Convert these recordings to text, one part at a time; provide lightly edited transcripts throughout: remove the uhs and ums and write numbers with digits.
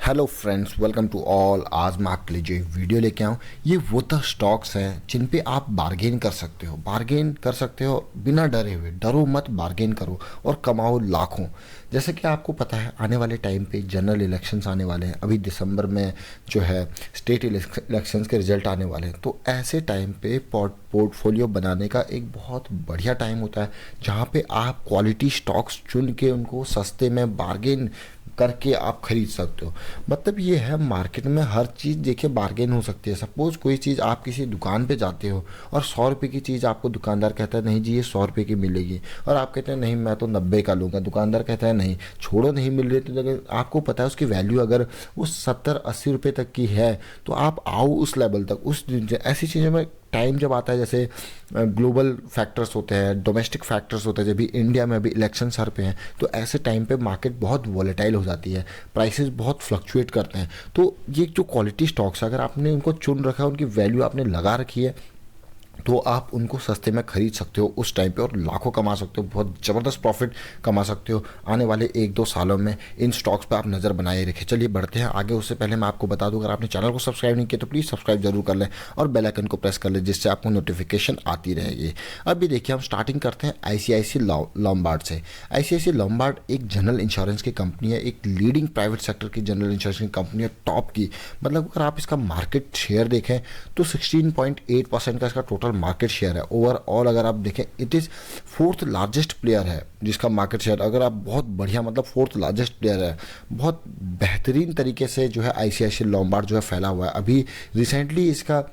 Hello friends, welcome to all. आज मैं आपके लिए जो एक वीडियो लेके आऊँ, ये वो तो स्टॉक्स हैं जिन पे आप बार्गेन कर सकते हो बिना डरे हुए। डरो मत, बार्गेन करो और कमाओ लाखों। जैसे कि आपको पता है, आने वाले टाइम पे जनरल इलेक्शंस आने वाले हैं। अभी दिसंबर में जो है स्टेट इलेक्शंस के रिजल्ट आने वाले हैं। तो ऐसे टाइम पे पोर्टफोलियो बनाने का एक बहुत बढ़िया टाइम होता है, जहाँ पे आप क्वालिटी स्टॉक्स चुन के उनको सस्ते में बार्गेन करके आप खरीद सकते हो। मतलब ये है, मार्केट में हर चीज़ देखिए बार्गेन हो सकती है। सपोज कोई चीज़ आप किसी दुकान पे जाते हो और 100 रुपये की चीज़ आपको दुकानदार कहता है नहीं जी ये 100 रुपये की मिलेगी, और आप कहते हैं नहीं मैं तो 90 का लूँगा। दुकानदार कहता है नहीं छोड़ो, नहीं मिल रही। तो अगर आपको पता है उसकी वैल्यू अगर वो 70-80 रुपये तक की है, तो आप आओ उस लेवल तक। उस ऐसी चीज़ों में टाइम जब आता है, जैसे ग्लोबल फैक्टर्स होते हैं, डोमेस्टिक फैक्टर्स होते हैं, जब भी इंडिया में अभी इलेक्शन सर पे हैं, तो ऐसे टाइम पे मार्केट बहुत वॉलेटाइल हो जाती है, प्राइसेस बहुत फ्लक्चुएट करते हैं। तो ये जो क्वालिटी स्टॉक्स अगर आपने उनको चुन रखा है, उनकी वैल्यू आपने लगा रखी है, तो आप उनको सस्ते में खरीद सकते हो उस टाइम पे और लाखों कमा सकते हो, बहुत ज़बरदस्त प्रॉफिट कमा सकते हो। आने वाले 1-2 सालों में इन स्टॉक्स पे आप नज़र बनाए रखें। चलिए बढ़ते हैं आगे। उससे पहले मैं आपको बता दूं, अगर आपने चैनल को सब्सक्राइब नहीं किया तो प्लीज़ सब्सक्राइब जरूर कर लें और बेल आइकन को प्रेस कर लें, जिससे आपको नोटिफिकेशन आती रहेगी। अभी देखिए, हम स्टार्टिंग करते हैं ICICI लॉम्बार्ड से। ICICI लॉम्बार्ड एक जनरल इंश्योरेंस की कंपनी है, एक लीडिंग प्राइवेट सेक्टर की जनरल इंश्योरेंस की कंपनी है, टॉप की। मतलब अगर आप इसका मार्केट शेयर देखें तो 16.8% का इसका टोटल मार्केट शेयर है। ओवरऑल अगर आप देखें, it is 4th largest player है जिसका मार्केट शेयर, अगर आप बहुत बढ़िया मतलब 4th लार्जेस्ट प्लेयर है। बहुत बेहतरीन तरीके से जो है ICICI लॉम्बार्ड जो है फैला हुआ है। अभी रिसेंटली इसका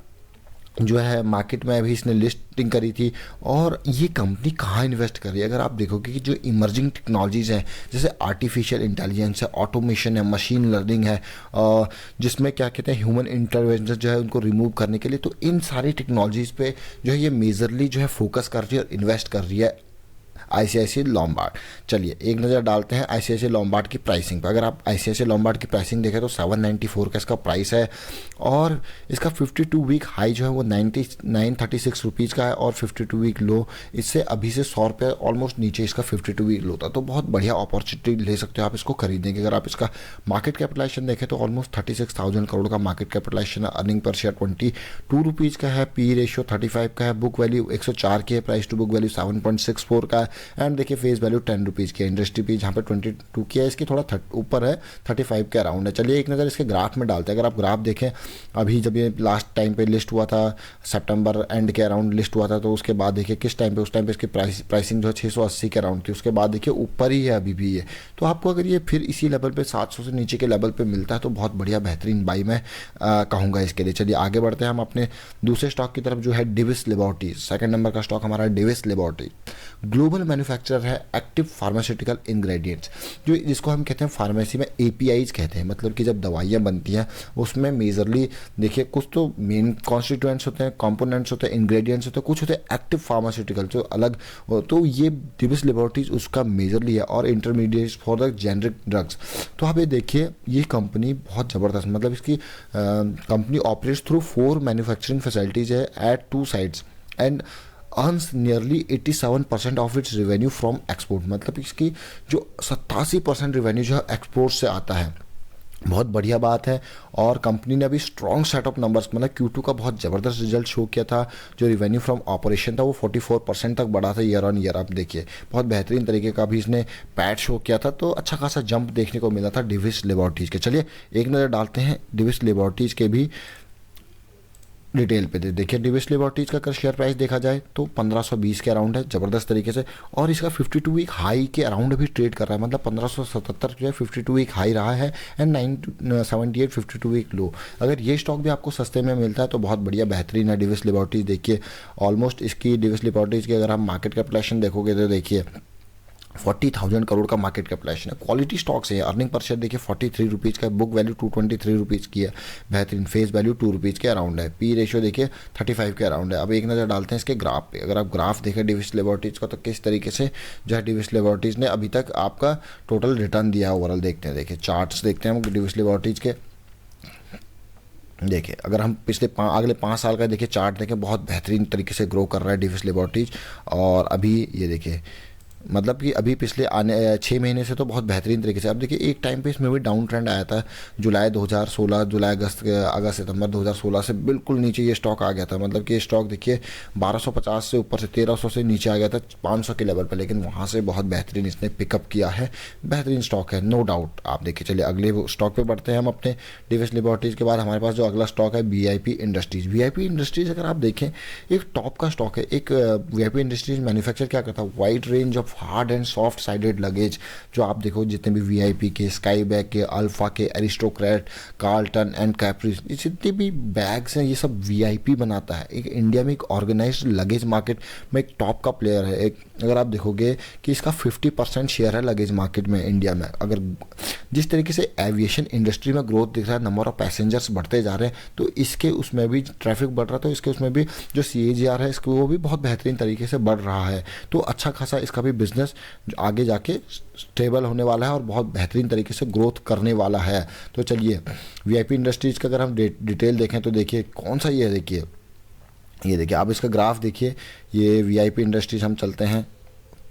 जो है मार्केट में अभी इसने लिस्टिंग करी थी। और ये कंपनी कहाँ इन्वेस्ट कर रही है, अगर आप देखोगे कि जो इमर्जिंग टेक्नोलॉजीज़ हैं, जैसे आर्टिफिशियल इंटेलिजेंस है, ऑटोमेशन है, मशीन लर्निंग है, जिसमें क्या कहते हैं ह्यूमन इंटरवेंशन जो है उनको रिमूव करने के लिए, तो इन सारी टेक्नोलॉजीज़ पे जो है ये मेजरली जो है फोकस कर रही है और इन्वेस्ट कर रही है ICICI लॉम्बार्ड। चलिए एक नज़र डालते हैं ICICI लॉम्बार्ड की प्राइसिंग पर। अगर आप ICICI लॉम्बार्ड की प्राइसिंग देखें तो 794 का इसका प्राइस है, और इसका 52 वीक हाई जो है वो 936 रुपीज़ का है, और 52 वीक लो इससे अभी से 100 रुपये ऑलमोस्ट नीचे इसका 52 वीक लो था। तो बहुत बढ़िया अपॉर्चुनिटी ले सकते हो आप इसको खरीदने की। अगर आप इसका मार्केट कैपिटलाइजेशन देखें तो ऑलमोस्ट 36,000 करोड़ का मार्केट कैपिटलाइजेशन है। अर्निंग पर शेयर 22 रुपीज़ का है, पी रेशियो 35 का है, बुक वैल्यू 104 की है, प्राइस टू बुक वैल्यू 7.64 का है, एंड देखिए फेस वैल्यू 10 रुपीज़ की है। इंडस्ट्री पी जहाँ पे 22 की है, इसकी थोड़ा ऊपर है, 35 के अराउंड है। चलिए एक नज़र इसके ग्राफ में डालते हैं। अगर आप ग्राफ देखें, अभी जब ये लास्ट टाइम पे लिस्ट हुआ था, सितंबर एंड के अराउंड लिस्ट हुआ था, तो उसके बाद देखिए किस टाइम पे, उस टाइम पे इसकी प्राइसिंग जो है 680 के अराउंड थी। उसके बाद देखिए ऊपर ही है अभी भी ये। तो आपको अगर ये फिर इसी लेवल पे 700 से नीचे के लेवल पे मिलता है तो बहुत बढ़िया बेहतरीन बाई मैं कहूँगा इसके लिए। चलिए आगे बढ़ते हैं हम अपने दूसरे स्टॉक की तरफ, जो है डिविस लेबोरेटरीज। सेकंड नंबर का स्टॉक हमारा डिविस लेबोरेटरी। ग्लोबल मैन्युफैक्चरर है एक्टिव फार्मास्यूटिकल इंग्रेडिएंट्स, जो जिसको हम कहते हैं फार्मेसी में APIs कहते हैं। मतलब कि जब दवाइयाँ बनती हैं उसमें मेजरली देखिए कुछ तो मेन कॉन्स्टिट्यूएंट्स होते हैं, कंपोनेंट्स होते हैं, इंग्रेडिएंट्स होते हैं, कुछ होते हैं एक्टिव फार्मास्यूटिकल जो अलग। तो ये डिविस लेबोरेटरीज उसका मेजरली है, और intermediates for the generic drugs. तो आप ये देखिए, ये कंपनी बहुत ज़बरदस्त, मतलब इसकी company operates through 4 manufacturing facilities है at 2 sites and earns nearly 87% of its revenue from export. मतलब इसकी जो 87% रेवेन्यू जो है एक्सपोर्ट से आता है। बहुत बढ़िया बात है। और कंपनी ने अभी स्ट्रॉन्ग सेट ऑफ नंबर्स, मतलब Q2 का बहुत ज़बरदस्त रिजल्ट शो किया था। जो रेवेन्यू फ्रॉम ऑपरेशन था वो 44% तक बढ़ा था ईयर ऑन ईयर। आप देखिए बहुत बेहतरीन तरीके का भी इसने पैट शो किया था, तो अच्छा खासा जंप देखने को मिला था डिविस लेबोरेटरीज के। चलिए एक नज़र डालते हैं डिविस लेबोरेटरीज के भी डिटेल पे। देखिए डिविस लेबोरेटरीज का अगर शेयर प्राइस देखा जाए तो 1520 के अराउंड है, ज़बरदस्त तरीके से। और इसका 52 वीक हाई के अराउंड भी ट्रेड कर रहा है, मतलब 1577 जो है 52 वीक हाई रहा है, एंड 978 52 वीक लो। अगर ये स्टॉक भी आपको सस्ते में मिलता है तो बहुत बढ़िया बेहतरीन है डिविस लेबोरेटरीज। देखिए ऑलमोस्ट इसकी डिविस लेबोरेटरीज की अगर आप मार्केट कैपिटलाइजेशन देखोगे तो देखिए 40,000 करोड़ का मार्केट कैपिटलाइजेशन है। क्वालिटी स्टॉक्स है। अर्निंग पर शेयर देखिए 43 रुपीज़ का, बुक वैल्यू 223 रुपीज़ की है, बेहतरीन। फेस वैल्यू 2 रुपीज़ के अराउंड है, पी रेशियो देखिए 35 के अराउंड है। अब एक नज़र डालते हैं इसके ग्राफ पे। अगर आप ग्राफ देखें डिविस लेबोरेटरीज का, तो किस तरीके से जो है डिविस लेबोरेटरीज ने अभी तक आपका टोटल रिटर्न दिया है ओवरऑल देखते हैं। देखिए चार्ट्स देखते हैं हम डिविस लेबोरेटरीज के। देखिए अगर हम पिछले अगले 5 साल का देखिए चार्ट देखें, बहुत बेहतरीन तरीके से ग्रो कर रहा है डिविस लेबोरेटरीज। और अभी ये देखिए मतलब कि अभी पिछले आने 6 महीने से तो बहुत बेहतरीन तरीके से। अब देखिए एक टाइम पे इसमें भी डाउन ट्रेंड आया था, जुलाई 2016, जुलाई अगस्त सितंबर 2016 से बिल्कुल नीचे ये स्टॉक आ गया था। मतलब कि ये स्टॉक देखिए 1250 से ऊपर से 1300 से नीचे आ गया था 500 के लेवल पर, लेकिन वहाँ से बहुत बेहतरीन इसने पिकअप किया है। बेहतरीन स्टॉक है नो डाउट। आप देखिए चलिए अगले स्टॉक पे बढ़ते हैं हम अपने डिवाइस लिबर्टीज के बाद। हमारे पास जो अगला स्टॉक है वीआईपी इंडस्ट्रीज। वीआईपी इंडस्ट्रीज अगर आप देखें एक टॉप का स्टॉक है। एक वीआईपी इंडस्ट्रीज मैन्युफैक्चर क्या करता है, wide range of hard and soft sided luggage. जो आप देखो जितने भी वीआईपी के, स्काई बैग के, अल्फा के, एरिस्टोक्रेट, कार्लटन एंड कैप्रिस, जितने भी बैग्स हैं ये सब वीआईपी बनाता है। एक इंडिया में एक ऑर्गेनाइज्ड लगेज मार्केट में एक टॉप का प्लेयर है। एक अगर आप देखोगे कि इसका 50% शेयर है लगेज मार्केट में इंडिया में। अगर जिस तरीके से एविएशन इंडस्ट्री में ग्रोथ दिख रहा है, नंबर ऑफ पैसेंजर्स बढ़ते जा रहे हैं, तो इसके उसमें भी ट्रैफिक बढ़ रहा है, तो इसके उसमें भी जो CAGR है इसको वो भी बहुत बेहतरीन तरीके से बढ़ रहा है। तो अच्छा खासा इसका भी बिजनेस आगे जाके स्टेबल होने वाला है और बहुत बेहतरीन तरीके से ग्रोथ करने वाला है। तो चलिए वीआईपी इंडस्ट्रीज का अगर हम डिटेल देखें तो देखिए कौन सा ये देखिए, ये देखिए आप इसका ग्राफ देखिए। ये वीआईपी इंडस्ट्रीज हम चलते हैं,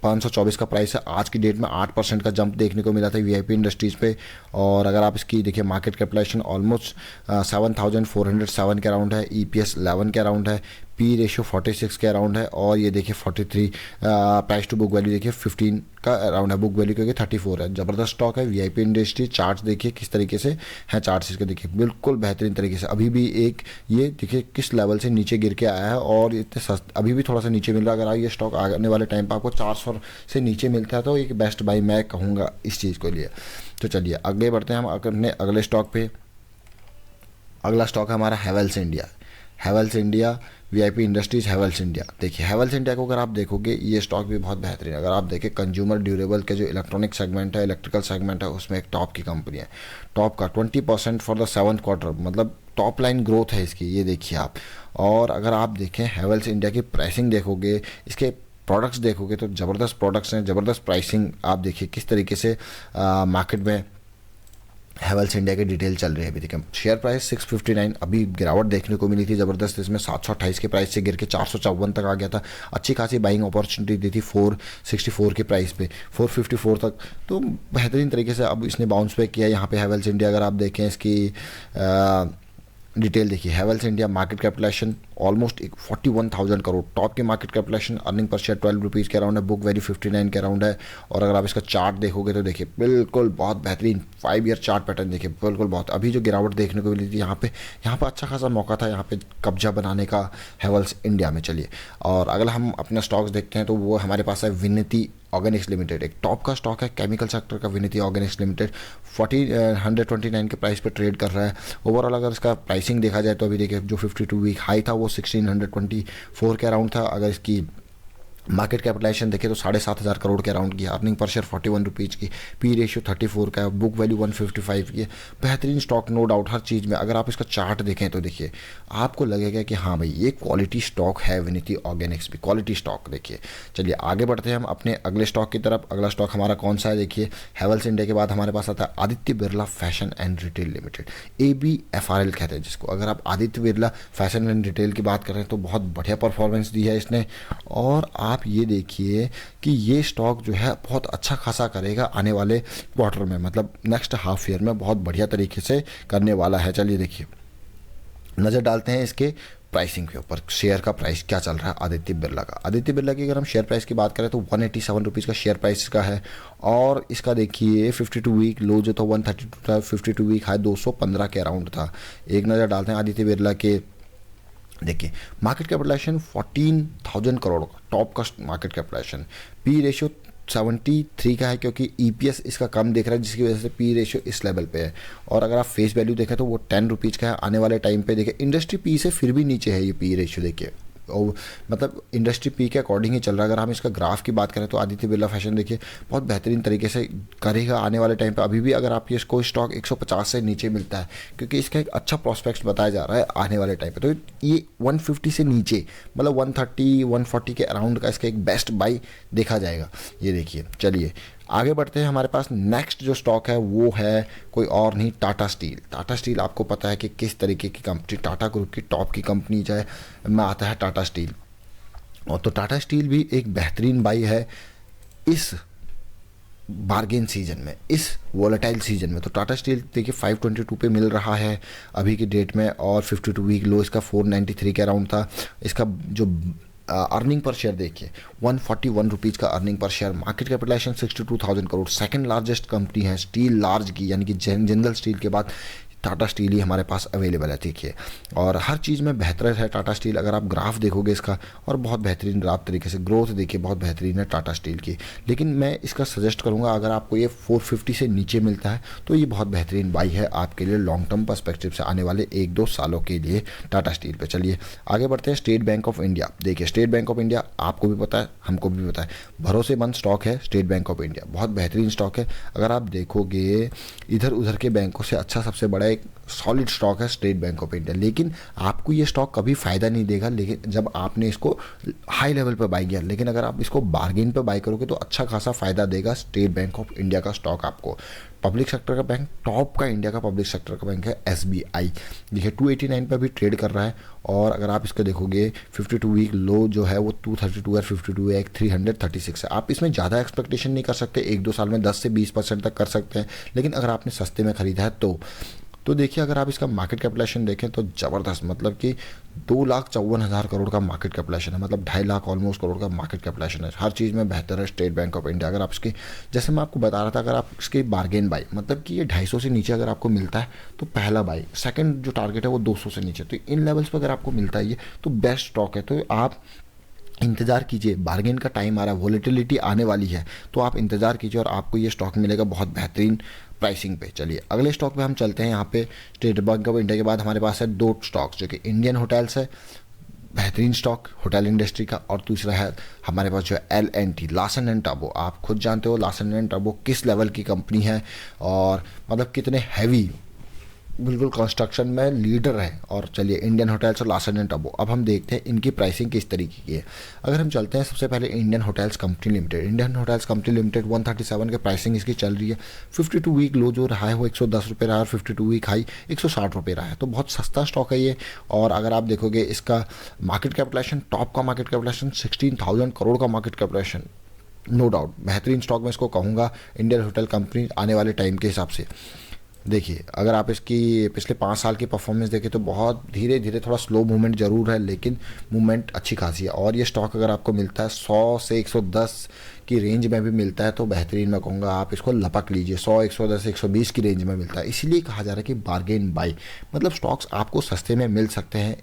524 का प्राइस है। आज की डेट में 8% का जंप देखने को मिला था वीआईपी इंडस्ट्रीज पे। और अगर आप इसकी देखिए मार्केट कैपिटलाइजेशन ऑलमोस्ट 7407 के अराउंड है। EPS 11 के अराउंड है। P रेशियो 46 के अराउंड है। और ये देखिए 43 प्राइस टू बुक वैल्यू देखिए 15 का अराउंड है। बुक वैल्यू क्योंकि 34 है। ज़बरदस्त स्टॉक है वीआईपी इंडस्ट्री। चार्ट्स देखिए किस तरीके से हैं, चार्ट्स इसके देखिए बिल्कुल बेहतरीन तरीके से। अभी भी एक ये देखिए किस लेवल से नीचे गिर के आया है और इतने सस्ते अभी भी थोड़ा सा नीचे मिल रहा है। अगर ये स्टॉक आने वाले टाइम पर आपको 400 से नीचे मिलता है तो एक बेस्ट बाई मैं कहूँगा इस चीज़ को लिए। तो चलिए आगे बढ़ते हैं हम अपने अगले स्टॉक पे। अगला स्टॉक है हमारा Havells India. Havells India VIP industries, Havells India. देखिए हैवेल्स इंडिया को अगर आप देखोगे ये स्टॉक भी बहुत बेहतरीन है। अगर आप देखें कंज्यूमर ड्यूरेबल के जो इलेक्ट्रॉनिक सेगमेंट है, इलेक्ट्रिकल सेगमेंट है, उसमें एक टॉप की कंपनी है। टॉप का 20% फॉर द 7th क्वार्टर, मतलब टॉप लाइन ग्रोथ है इसकी, ये देखिए आप। और अगर आप देखें हैवेल्स इंडिया की प्राइसिंग देखोगे, इसके प्रोडक्ट्स देखोगे तो ज़बरदस्त प्रोडक्ट्स हैं, ज़बरदस्त प्राइसिंग। आप देखिए किस तरीके से मार्केट में हैवेल्स इंडिया की डिटेल चल रही है। अभी देखिए शेयर प्राइस 659, अभी गिरावट देखने को मिली थी ज़बरदस्त। इसमें 728 के प्राइस से गिर के 454 तक आ गया था। अच्छी खासी बाइंग अपॉर्चुनिटी दी थी 464 के प्राइस पे, 454 तक। तो बेहतरीन तरीके से अब इसने बाउंस बैक किया यहाँ पे हैवेल्स इंडिया। अगर आप देखें इसकी डिटेल देखिए, Havells India market capitalization almost 41,000 crore, top की मार्केट कैपिटलाइजेशन, अर्निंग पर शेयर 12 रुपीज़ के अराउंड है, बुक वैल्यू 59 के अराउंड है। और अगर आप इसका चार्ट देखोगे तो देखिए बिल्कुल बहुत बेहतरीन 5 ईयर चार्ट पैटर्न देखिए बिल्कुल बहुत। अभी जो गिरावट देखने को मिली थी यहाँ पे अच्छा खासा मौका था यहाँ पे कब्जा बनाने का हैवेल्स इंडिया में। चलिए और अगला हम अपना स्टॉक्स देखते हैं तो वो हमारे पास है विनती ऑर्गेनिक्स लिमिटेड। एक टॉप का स्टॉक है केमिकल सेक्टर का विनती ऑर्गेनिक्स लिमिटेड। 129 के प्राइस पे ट्रेड कर रहा है। ओवरऑल अगर इसका प्राइसिंग देखा जाए तो अभी देखिए जो 52 वीक हाई था वो 1624 के अराउंड था। अगर इसकी मार्केट कैपिटलाइजेशन देखें तो 7,500 करोड़ के अराउंड की है। अर्निंग पर शेयर 41 रुपीज़ की, P रेशियो 34 का है, बुक वैल्यू 155 की है। बेहतरीन स्टॉक नो डाउट हर चीज़ में। अगर आप इसका चार्ट देखें तो देखिए आपको लगेगा कि हाँ भाई ये क्वालिटी स्टॉक है। विनीति ऑर्गेनिक्स भी क्वालिटी स्टॉक देखिए। चलिए आगे बढ़ते हैं हम अपने अगले स्टॉक की तरफ। अगला स्टॉक हमारा कौन सा है देखिए, हैवेल्स इंडिया के बाद हमारे पास आता है Aditya Birla fashion and retail limited, ABFRL कहते हैं जिसको। अगर आप Aditya Birla fashion and retail की बात करें तो बहुत बढ़िया परफॉर्मेंस दी है इसने। और आप ये देखिए कि ये स्टॉक जो है बहुत अच्छा खासा करेगा आने वाले क्वार्टर में, मतलब नेक्स्ट हाफ ईयर में बहुत बढ़िया तरीके से करने वाला है। चलिए देखिए नज़र डालते हैं इसके प्राइसिंग के ऊपर, शेयर का प्राइस क्या चल रहा है आदित्य बिरला का। आदित्य बिरला की अगर हम शेयर प्राइस की बात करें तो 187 रुपीज़ का शेयर प्राइस का है। और इसका देखिए 52 वीक लो जो था 132 था, 52 वीक हाई 215 के अराउंड था। एक नज़र डालते हैं आदित्य बिरला के। देखिए मार्केट कैपिटलाइजेशन 14,000 करोड़ का टॉप का मार्केट कैपिटलाइजेशन। P रेशियो 73 का है क्योंकि EPS इसका कम दिख रहा है जिसकी वजह से P रेशियो इस लेवल पे है। और अगर आप फेस वैल्यू देखें तो वो 10 रुपीज़ का है। आने वाले टाइम पे देखिए इंडस्ट्री P से फिर भी नीचे है ये P रेशियो देखिए, और मतलब इंडस्ट्री P के अकॉर्डिंग ही चल रहा है। अगर हम इसका ग्राफ की बात करें तो आदित्य बिरला फैशन देखिए बहुत बेहतरीन तरीके से करेगा आने वाले टाइम पे। अभी भी अगर आप ये इसको स्टॉक 150 से नीचे मिलता है क्योंकि इसका एक अच्छा प्रॉस्पेक्ट्स बताया जा रहा है आने वाले टाइम पे, तो ये 150 से नीचे मतलब 130 140 के अराउंड का इसका एक बेस्ट बाई देखा जाएगा। ये देखिए चलिए आगे बढ़ते हैं। हमारे पास नेक्स्ट जो स्टॉक है वो है कोई और नहीं, टाटा स्टील। टाटा स्टील आपको पता है कि किस तरीके की कंपनी, टाटा ग्रुप की टॉप की कंपनी जो है में आता है टाटा स्टील। और तो टाटा स्टील भी एक बेहतरीन बाई है। इस बार्गेन सीजन में, इस वोलेटाइल सीजन में। तो टाटा स्टील देखिए 522 पे मिल रहा है अभी की डेट में, और 52 वीक लो इसका 493 के अराउंड था। इसका जो अर्निंग पर शेयर देखिए 141 रुपीज़ का अर्निंग पर share, market capitalisation 62,000 crore, second largest company है स्टील लार्ज की, यानी कि जिंदल स्टील के बाद टाटा स्टील ही हमारे पास अवेलेबल है देखिए। और हर चीज़ में बेहतर है टाटा स्टील, अगर आप ग्राफ देखोगे इसका, और बहुत बेहतरीन ग्राफ तरीके से ग्रोथ देखिए बहुत बेहतरीन है टाटा स्टील की। लेकिन मैं इसका सजेस्ट करूंगा, अगर आपको ये 450 से नीचे मिलता है तो ये बहुत बेहतरीन बाई है आपके लिए लॉन्ग टर्म पर्सपेक्टिव से, आने वाले 1-2 सालों के लिए टाटा स्टील पे। चलिए आगे बढ़ते हैं। स्टेट बैंक ऑफ इंडिया देखिए, स्टेट बैंक ऑफ इंडिया आपको भी पता है, हमको भी पता है, भरोसेमंद स्टॉक है स्टेट बैंक ऑफ इंडिया, बहुत बेहतरीन स्टॉक है। अगर आप देखोगे इधर उधर के बैंकों से अच्छा सबसे बड़ा एक सॉलिड स्टॉक है स्टेट बैंक ऑफ इंडिया। लेकिन आपको ये स्टॉक कभी फ़ायदा नहीं देगा लेकिन जब आपने इसको हाई लेवल पर बाई किया, लेकिन अगर आप इसको बार्गेन पर बाई करोगे तो अच्छा खासा फ़ायदा देगा स्टेट बैंक ऑफ इंडिया का स्टॉक आपको। पब्लिक सेक्टर का बैंक, टॉप का इंडिया का पब्लिक सेक्टर का बैंक है एसबीआई, देखिए 289 पर भी ट्रेड कर रहा है। और अगर आप इसको देखोगे 52 वीक लो जो है वो 232 है, 52 है, 336 है। आप इसमें ज़्यादा एक्सपेक्टेशन नहीं कर सकते, 1-2 साल में 10 से 20% तक कर सकते हैं, लेकिन अगर आपने सस्ते में ख़रीदा है तो देखिए अगर आप इसका मार्केट कैपिटलाइजेशन देखें तो ज़बरदस्त, मतलब कि 2,54,000 करोड़ का मार्केट कैपिटलाइजेशन है, मतलब 2.5 लाख ऑलमोस्ट करोड़ का मार्केट कैपिटलाइजेशन है। हर चीज़ में बेहतर है स्टेट बैंक ऑफ इंडिया। अगर आप इसके, जैसे मैं आपको बता रहा था, अगर आप इसके बार्गेन बाई, मतलब कि ये 250 से नीचे अगर आपको मिलता है तो पहला बाई, सेकंड जो टारगेट है वो 200 से नीचे, तो इन लेवल्स पर अगर आपको मिलता है ये तो बेस्ट स्टॉक है। तो आप इंतज़ार कीजिए, बार्गेन का टाइम आ रहा है, वोलेटिलिटी आने वाली है, तो आप इंतज़ार कीजिए और आपको ये स्टॉक मिलेगा बहुत बेहतरीन प्राइसिंग पे। चलिए अगले स्टॉक पे हम चलते हैं। यहाँ पे स्टेट बैंक ऑफ इंडिया के बाद हमारे पास है 2 स्टॉक्स, जो कि इंडियन होटल्स है, बेहतरीन स्टॉक होटल इंडस्ट्री का, और दूसरा है हमारे पास जो है L&T, लार्सन एंड टब्रो। आप खुद जानते हो लार्सन एंड टब्रो किस लेवल की कंपनी है और मतलब कितने हैवी, बिल्कुल कंस्ट्रक्शन में लीडर है। और चलिए इंडियन होटल्स और लार्सन एंड टब्रो, अब हम देखते हैं इनकी प्राइसिंग किस तरीके की है। अगर हम चलते हैं सबसे पहले Indian hotels company limited, Indian hotels company limited 137 के प्राइसिंग इसकी चल रही है। 52 वीक लो जो रहा है वो 110 रुपये रहा है, और 52 वीक हाई 160 रुपये रहा है, तो बहुत सस्ता स्टॉक है ये। और अगर आप देखोगे इसका मार्केट कैपिटलाइजेशन, टॉप का मार्केट कैपिटलाइजेशन 16,000 करोड़ का मार्केट कैपिटलाइजेशन, नो डाउट बेहतरीन स्टॉक मैं इसको कहूँगा इंडियन होटल कंपनी आने वाले टाइम के हिसाब से। देखिए अगर आप इसकी पिछले 5 साल की परफॉर्मेंस देखें तो बहुत धीरे धीरे, थोड़ा स्लो मूवमेंट ज़रूर है लेकिन मूवमेंट अच्छी खासी है। और ये स्टॉक अगर आपको मिलता है 100 से 110 की रेंज में भी मिलता है तो बेहतरीन मैं कहूँगा आप इसको लपक लीजिए। 100, 110, 120 की रेंज में मिलता है, इसीलिए कहा जा रहा है कि बार्गेन बाई, मतलब स्टॉक्स आपको सस्ते में मिल सकते हैं,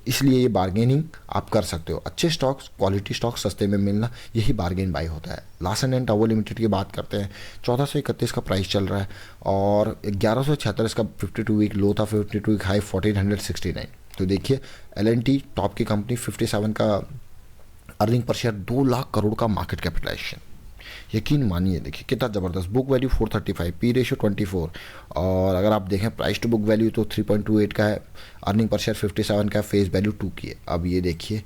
इसलिए ये बार्गेनिंग आप कर सकते हो। अच्छे स्टॉक्स, क्वालिटी स्टॉक्स सस्ते में मिलना, यही बार्गेन बाई होता है। लार्सन एंड टब्रो लिमिटेड की बात करते हैं, 1431 का प्राइस चल रहा है और 1176 इसका 52 वीक लो था, 52 वीक हाई 1469। तो देखिए L&T टॉप की कंपनी, 57 का अर्निंग पर शेयर, 2 लाख करोड़ का मार्केट कैपिटलाइजेशन, यकीन मानिए देखिए कितना ज़बरदस्त। बुक वैल्यू 435, पी रेशियो 24, और अगर आप देखें प्राइस टू बुक वैल्यू तो 3.28 का है, अर्निंग पर शेयर 57 का, फेस वैल्यू 2 की है। अब ये देखिए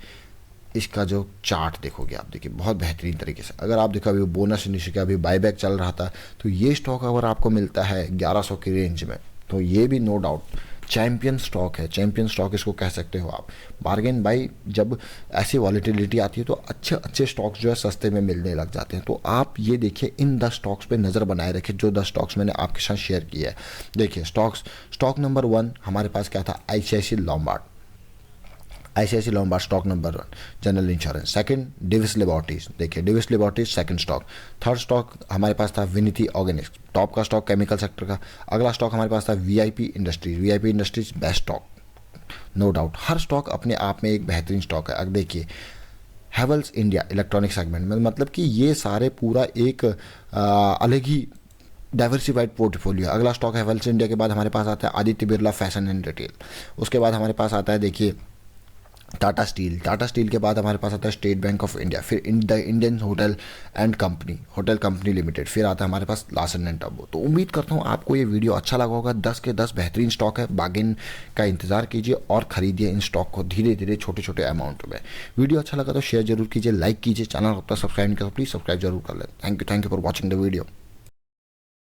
इसका जो चार्ट देखोगे आप, देखिए बहुत बेहतरीन तरीके से। अगर आप देखो अभी बोनस इनिशिएटिव का अभी बाईबैक चल रहा था, तो ये स्टॉक अगर आपको मिलता है 1100 की रेंज में तो ये भी नो डाउट चैम्पियन स्टॉक है, चैम्पियन स्टॉक इसको कह सकते हो आप। बार्गेन बाई, जब ऐसी वॉलेटिलिटी आती है तो अच्छे अच्छे स्टॉक्स जो है सस्ते में मिलने लग जाते हैं। तो आप ये देखिए इन 10 स्टॉक्स पे नज़र बनाए रखें, जो 10 स्टॉक्स मैंने आपके साथ शेयर किया है। देखिए स्टॉक नंबर 1 हमारे पास क्या था, ICICI Lombard, ICICI Lombard stock number 1 general insurance. Second Divis laboratories, देखिए Divis laboratories second stock. Third stock हमारे पास था विनिति ऑर्गेनिक्स, टॉप का स्टॉक केमिकल सेक्टर का। अगला स्टॉक हमारे पास था VIP industries, VIP industries best stock, no doubt. हर स्टॉक अपने आप में एक बेहतरीन स्टॉक है। अब देखिए हैवेल्स इंडिया इलेक्ट्रॉनिक सेगमेंट में, मतलब कि ये सारे पूरा एक अलग ही डाइवर्सिफाइड पोर्टफोलियो। अगला स्टॉक है हैवेल्स इंडिया के बाद हमारे पास आता है Aditya Birla fashion and retail. उसके बाद हमारे पास आता है देखिए टाटा स्टील, टाटा स्टील के बाद हमारे पास आता है स्टेट बैंक ऑफ इंडिया, फिर the Indian hotel and company, hotel company limited, फिर आता है हमारे पास लार्सन एंड टब्रो। तो उम्मीद करता हूँ आपको ये वीडियो अच्छा लगा होगा। 10 के 10 बेहतरीन स्टॉक है, बार्गेन का इंतजार कीजिए और खरीदिए इन स्टॉक को धीरे धीरे छोटे छोटे अमाउंट में। वीडियो अच्छा लगा तो शेयर जरूर कीजिए, लाइक कीजिए, चैनल अपना सब्सक्राइब नहीं करो प्लीज़ सब्सक्राइब जरूर कर लें। Thank you for watching the video.